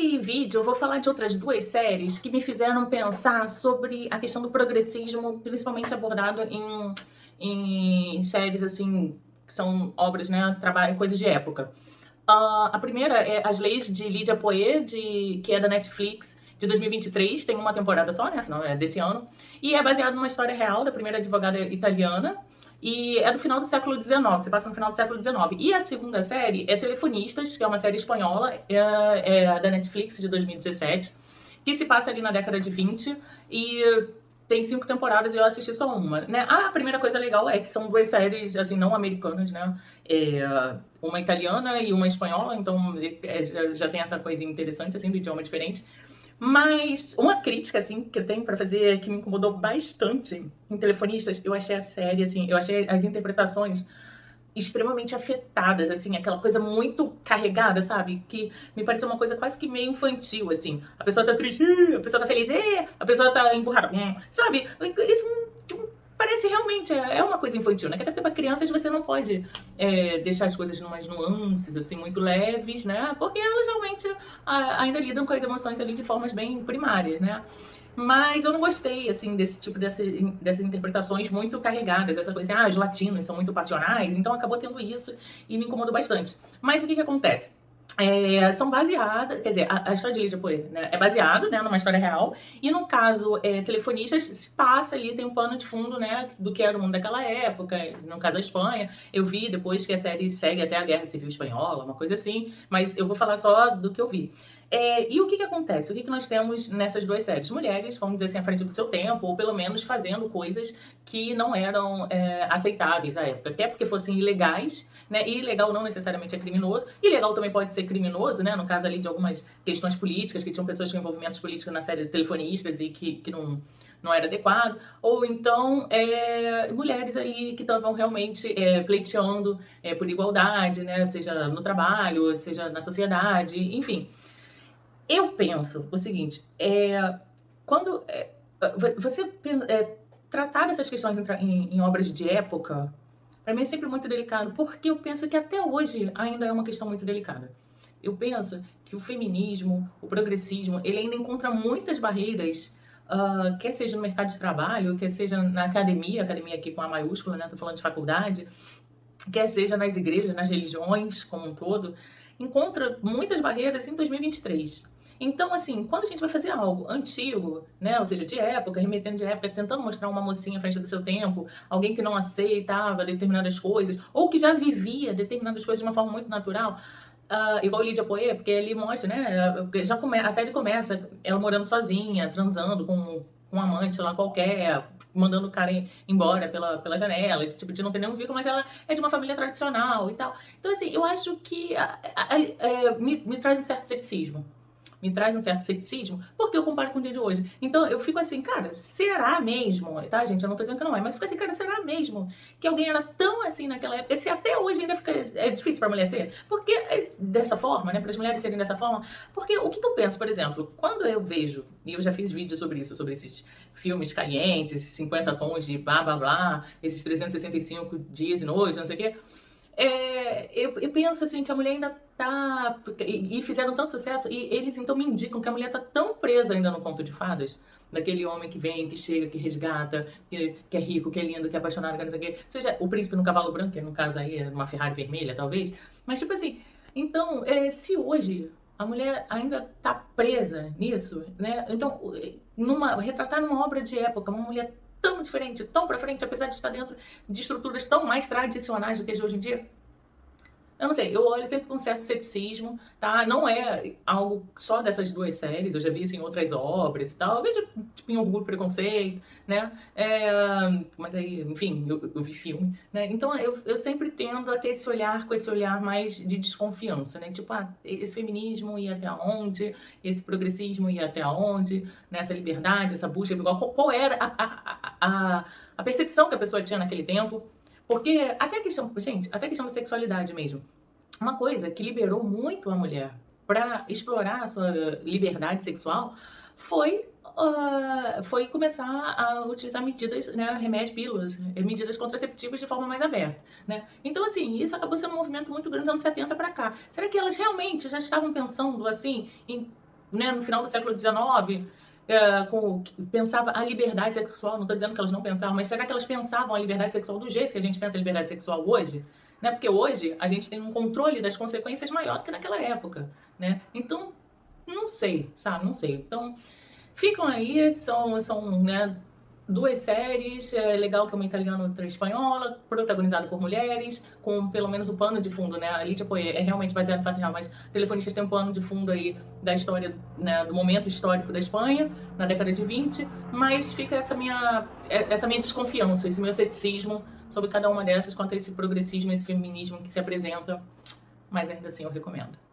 Nesse vídeo eu vou falar de outras duas séries que me fizeram pensar sobre a questão do progressismo, principalmente abordado em séries assim, que são obras, né, trabalho, coisas de época. A primeira é As Leis de Lydia Poet, que é da Netflix, de 2023, tem uma temporada só, né, afinal é desse ano, e é baseado numa história real da primeira advogada italiana, e é do final do século XIX, se passa no final do século XIX. E a segunda série é Telefonistas, que é uma série espanhola, é da Netflix, de 2017, que se passa ali na década de 20, e tem 5 temporadas e eu assisti só uma, né? A primeira coisa legal é que são duas séries, assim, não americanas, né? Uma italiana e uma espanhola, então já tem essa coisa interessante, assim, do idioma diferente. Mas uma crítica, assim, que eu tenho pra fazer, que me incomodou bastante em Telefonistas, eu achei a série, assim, eu achei as interpretações extremamente afetadas, assim, aquela coisa muito carregada, sabe? Que me pareceu uma coisa quase que meio infantil, assim. A pessoa tá triste, a pessoa tá feliz, a pessoa tá emburrada, sabe? Isso parece realmente, é uma coisa infantil, né? Que até porque pra crianças você não pode deixar as coisas em umas nuances, assim, muito leves, né? Porque elas realmente ainda lidam com as emoções ali de formas bem primárias, né? Mas eu não gostei, assim, desse tipo dessas interpretações muito carregadas, essa coisa assim, os latinos são muito passionais, então acabou tendo isso e me incomodou bastante. Mas o que acontece? São baseadas, quer dizer, a história de Lydia Poet, né, é baseado, né, numa história real, e no caso Telefonistas, se passa ali, tem um pano de fundo, né, do que era o mundo daquela época, no caso a Espanha. Eu vi depois que a série segue até a Guerra Civil Espanhola, uma coisa assim, mas eu vou falar só do que eu vi. E o que acontece? O que nós temos nessas duas séries? Mulheres, vamos dizer assim, à frente do seu tempo, ou pelo menos fazendo coisas que não eram aceitáveis à época, até porque fossem ilegais, né? E ilegal não necessariamente é criminoso. Ilegal também pode ser criminoso, né? No caso ali de algumas questões políticas, que tinham pessoas com envolvimentos políticos na série Telefonistas e que não era adequado. Ou então mulheres ali que estavam realmente pleiteando por igualdade, né? Seja no trabalho, seja na sociedade, enfim. Eu penso o seguinte, quando você tratar dessas questões em obras de época, para mim é sempre muito delicado, porque eu penso que até hoje ainda é uma questão muito delicada. Eu penso que o feminismo, o progressismo, ele ainda encontra muitas barreiras, quer seja no mercado de trabalho, quer seja na academia aqui com A maiúscula, né? Tô falando de faculdade, quer seja nas igrejas, nas religiões como um todo, encontra muitas barreiras em 2023. Então, assim, quando a gente vai fazer algo antigo, né, ou seja, de época, remetendo de época, tentando mostrar uma mocinha à frente do seu tempo, alguém que não aceitava determinadas coisas, ou que já vivia determinadas coisas de uma forma muito natural, igual Lydia Poet, porque ele mostra, né, a série começa ela morando sozinha, transando com um amante lá qualquer, mandando o cara embora pela janela, de não ter nenhum vínculo, mas ela é de uma família tradicional e tal. Então, assim, eu acho que me traz um certo ceticismo. Me traz um certo ceticismo, porque eu comparo com o dia de hoje. Então eu fico assim, cara, será mesmo? Tá, gente? Eu não tô dizendo que não é, mas fico assim, cara, será mesmo que alguém era tão assim naquela época? Se até hoje ainda é difícil pra mulher ser? Porque dessa forma, né? Para as mulheres serem dessa forma. Porque o que eu penso, por exemplo, quando eu vejo, e eu já fiz vídeos sobre isso, sobre esses filmes calientes, 50 tons de blá blá blá, esses 365 dias e noites, não sei o quê. Eu penso assim que a mulher ainda tá. E fizeram tanto sucesso, e eles então me indicam que a mulher tá tão presa ainda no conto de fadas, daquele homem que vem, que chega, que resgata, que é rico, que é lindo, que é apaixonado, que não sei o quê. Seja o príncipe no cavalo branco, que no caso aí é uma Ferrari vermelha, talvez. Mas tipo assim, então, se hoje a mulher ainda tá presa nisso, né? Então, retratar numa obra de época, uma mulher tão diferente, tão pra frente, apesar de estar dentro de estruturas tão mais tradicionais do que as de hoje em dia, eu não sei, eu olho sempre com um certo ceticismo, tá? Não é algo só dessas duas séries, eu já vi isso em outras obras e tal. Eu vejo, tipo, em Orgulho e Preconceito, né? Mas aí, enfim, eu vi filme, né? Então eu sempre tendo a ter esse olhar, com esse olhar mais de desconfiança, né? Tipo, esse feminismo ia até onde? Esse progressismo ia até onde? Né? Essa liberdade, essa busca, qual era a percepção que a pessoa tinha naquele tempo? Porque até a questão, gente, até a questão da sexualidade mesmo. Uma coisa que liberou muito a mulher para explorar a sua liberdade sexual foi começar a utilizar medidas, né, remédios, pílulas, medidas contraceptivas de forma mais aberta, né? Então, assim, isso acabou sendo um movimento muito grande nos anos 70 para cá. Será que elas realmente já estavam pensando, assim, em né, no final do século XIX, pensava a liberdade sexual. Não estou dizendo que elas não pensavam, mas será que elas pensavam a liberdade sexual do jeito que a gente pensa a liberdade sexual hoje? Né? Porque hoje a gente tem um controle das consequências maior do que naquela época, né? Então, não sei, sabe? Não sei. Então, ficam aí, são né, duas séries, é legal que uma italiana e outra espanhola, protagonizada por mulheres, com pelo menos o pano de fundo, né? Ali, tipo, é realmente baseado em fato real, mas Telefonistas tem um pano de fundo aí da história, né, do momento histórico da Espanha, na década de 20, mas fica essa minha desconfiança, esse meu ceticismo sobre cada uma dessas quanto a esse progressismo, esse feminismo que se apresenta, mas ainda assim eu recomendo.